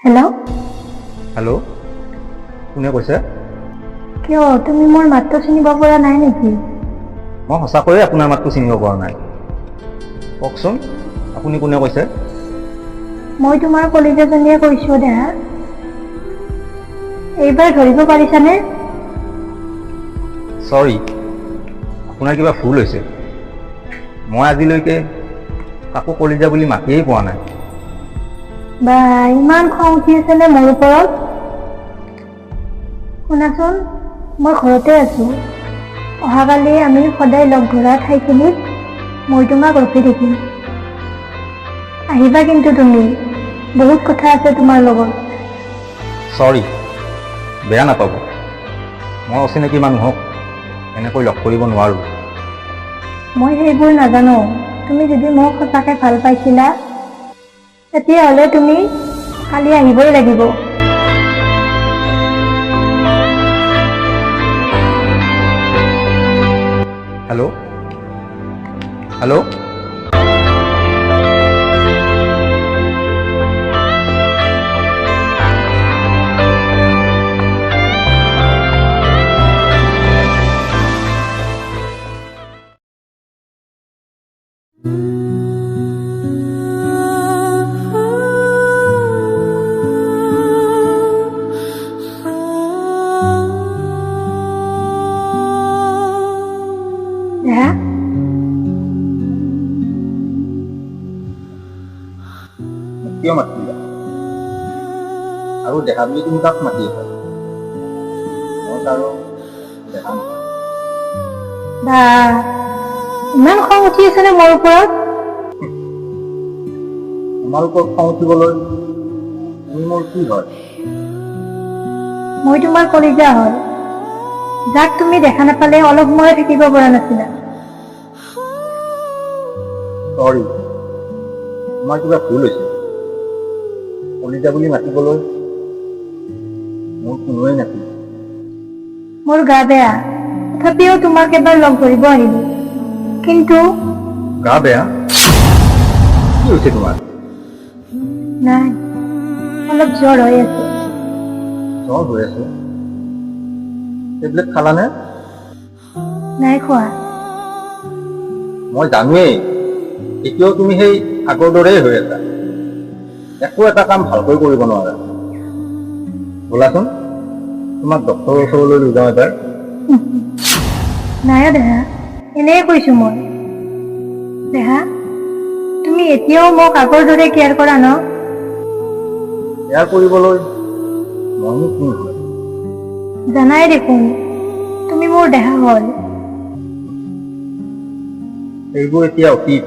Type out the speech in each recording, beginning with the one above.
Hello'. Hello', কোনে কৈছে? কিয় তুমি মোৰ মাতটো চিনিব পৰা নাই নেকি? মই সঁচাকৈয়ে আপোনাৰ মাতটো চিনিব পৰা নাই। কওকচোন, আপুনি কোনে কৈছে? মই তোমাৰ কলিজাজনীয়ে কৈছোঁ দেহা। এইবাৰ ধৰিব পাৰিছানে? চৰি, আপোনাৰ কিবা ভুল হৈছে। মই আজিলৈকে কাকো কলিজা বুলি মাতিয়েই পোৱা নাই। বা ইমান খং উঠি আছেনে মোৰ ওপৰত? শুনাচোন, মই ঘৰতে আছোঁ। অহাকালি আমি সদায় লগ ধৰা ঠাইখিনিত মই তোমাক ৰখি থাকিম। আহিবা কিন্তু তুমি, বহুত কথা আছে তোমাৰ লগত। চৰি, বেয়া নাপাব। মই অচিনাকি মানুহক এনেকৈ লগ কৰিব নোৱাৰোঁ। মই সেইবোৰ নাজানো। তুমি যদি মোক সঁচাকৈ ভাল পাইছিলা, তেতিয়াহ'লে তুমি কালি আহিবই লাগিব। Hello', hello'. দেহা, কিয় মাতিলা? আৰু দেখা বুলি তুমি কাক মাতি আছা? মই আৰু দেখা নহয়। বা ইমান খং উঠি আছেনে মোৰ ওপৰত? তোমাৰ ওপৰত খং উঠিবলৈ তুমি মোৰ কি হয়? মই তোমাৰ কলিজা হয়, যাক তুমি দেখা নাপালে অলপ সময় থাকিব পৰা নাছিলা। চৰি, তোমাৰ কিবা ভুল হৈছে। কলিজা বুলি মাতিবলৈ মোৰ কোনোৱেই নাছিল। মোৰ গা বেয়া, তথাপিও তোমাক এবাৰ লগ ধৰিব আহিলো। কিন্তু গা বেয়া? কি হৈছে তোমাৰ? নাই, অলপ জ্বৰ হৈ আছে। জ্বৰ হৈ আছে? টেবলেট খালানে? নাই খোৱা। মই জানোৱেই, এতিয়াও তুমি সেই আগৰ দৰেই হৈ আছা। একো এটা কাম ভালকৈ কৰিব নোৱাৰা। ব'লাচোন, তোমাক ডক্তৰৰ ওচৰলৈ লৈ যাওঁ এবাৰ। নাই দেহা, এনেই কৈছো মই। দেহা, তুমি এতিয়াও মোক আগৰ দৰে কেয়াৰ কৰা ন? কেয়াৰ কৰিবলৈ মইনো কোন হয়? জানাই দেখোন, তুমি মোৰ দেহা হয়। সেইবোৰ এতিয়া অতীত।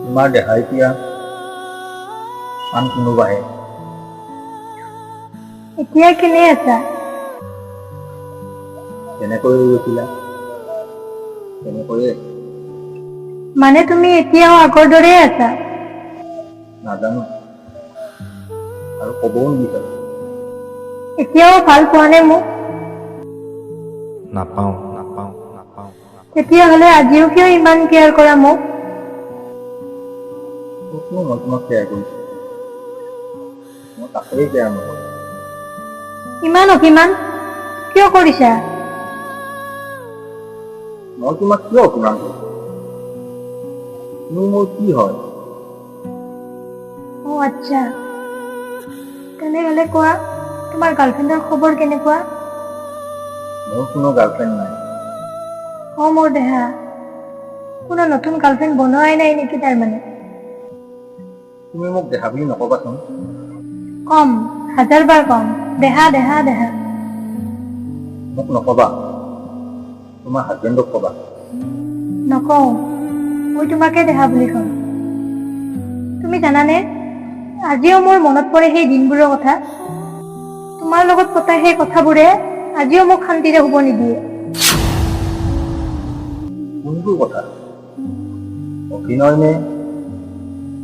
তোমাৰ দেহা এতিয়া আন কোনোবাহে। এতিয়া কেনে আছা? যেনেকৈ গৈছিলা তেনেকৈয়ে। মানে তুমি এতিয়াও আগৰ দৰেই আছা? নাজানো, আৰু ক'বও নিবিচাৰো। এতিয়াও ভাল পোৱা নে মোক? নাপাওঁ, নাপাওঁ, নাপাওঁ। তেতিয়াহ'লে আজিও কিয় ইমান কেয়াৰ কৰা মোক? ক'তনো মই তোমাক কেয়াৰ কৰিছোঁ? মই কাকোৱে কেয়াৰ নকৰোঁ। ইমান অভিমান কিয় কৰিছা? মই তোমাক কিয় অপমান কৰিম? তুমি মোৰ কি হয়? অ' আচ্ছা, তেনেহ'লে কোৱা, তোমাৰ গাৰ্লফ্ৰেণ্ডৰ খবৰ কেনেকুৱা? মোৰ কোনো গাৰ্লফ্ৰেণ্ড নাই। অ' মোৰ দেহা, কোনো নতুন গাৰ্লফ্ৰেণ্ড বনোৱাই নাই নেকি তাৰমানে? তুমি মোক দেহা বুলি নকবাচোন। কম, 1000 বাৰ কম, দেহা দেহা দেহা। মোক নকবা, তোমাৰ হাজবেণ্ডক কবা। নকওঁ, মই তোমাকে দেহা বুলি কম। তুমি জানানে, আজিও মোৰ মনত পৰে সেই দিনবোৰৰ কথা। তোমাৰ লগত পতা সেই কথাবোৰে আজিও মোক শান্তিৰে শুব নিদিয়ে। কোনবোৰ কথা? অভিনয় নে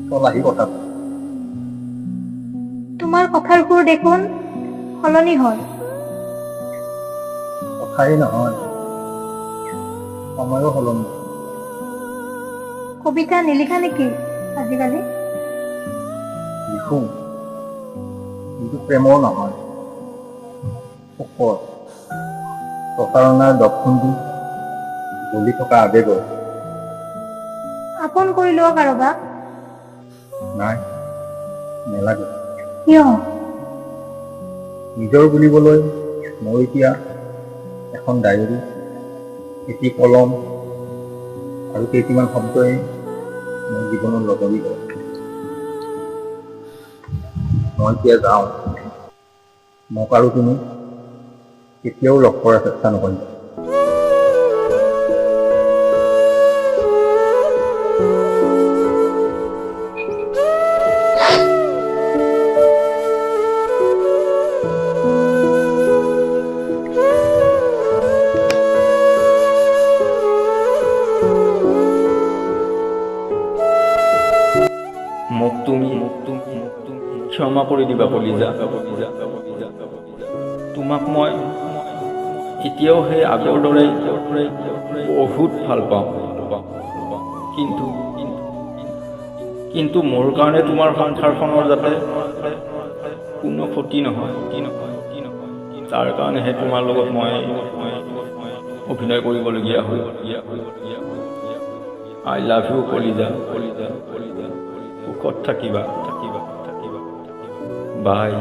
চলাহী কথা? তোমাৰ কথাৰ সুৰ দেখোন সলনি হয়। কথাই নহয়, সময়ো সলনি। কবিতা নিলিখা নেকি আজিকালি? লিখোঁ, কিন্তু প্ৰেমৰ নহয়, সুখৰ প্ৰতাৰণাৰ দক্ষিণটো জ্বলি থকা আৱেগৰ। আপন কৰি লোৱা কাৰোবাক। নাই, নেলাগে। কিয়? নিজৰ বুলিবলৈ মোৰ এতিয়া এখন ডায়েৰী, এটি কলম আৰু কেইটিমান শব্দই মোৰ জীৱনৰ লগৰী হয়। মই এতিয়া যাওঁ, মোক আৰু তুমি কেতিয়াও লগ কৰাৰ চেষ্টা নকৰিবা। মোক তুমি ক্ষমা কৰি দিবা কলিজা। তোমাক মই এতিয়াও সেই আগৰ দৰে বহুত ভাল পাওঁ, কিন্তু মোৰ কাৰণে তোমাৰ সংসাৰখনৰ যাতে কোনো ক্ষতি নহয়, তাৰ কাৰণেহে তোমাৰ লগত মই অভিনয় কৰিবলগীয়া হ'ল। আই লাভ ইউ কলিজা। সুখত থাকিবা। বাই।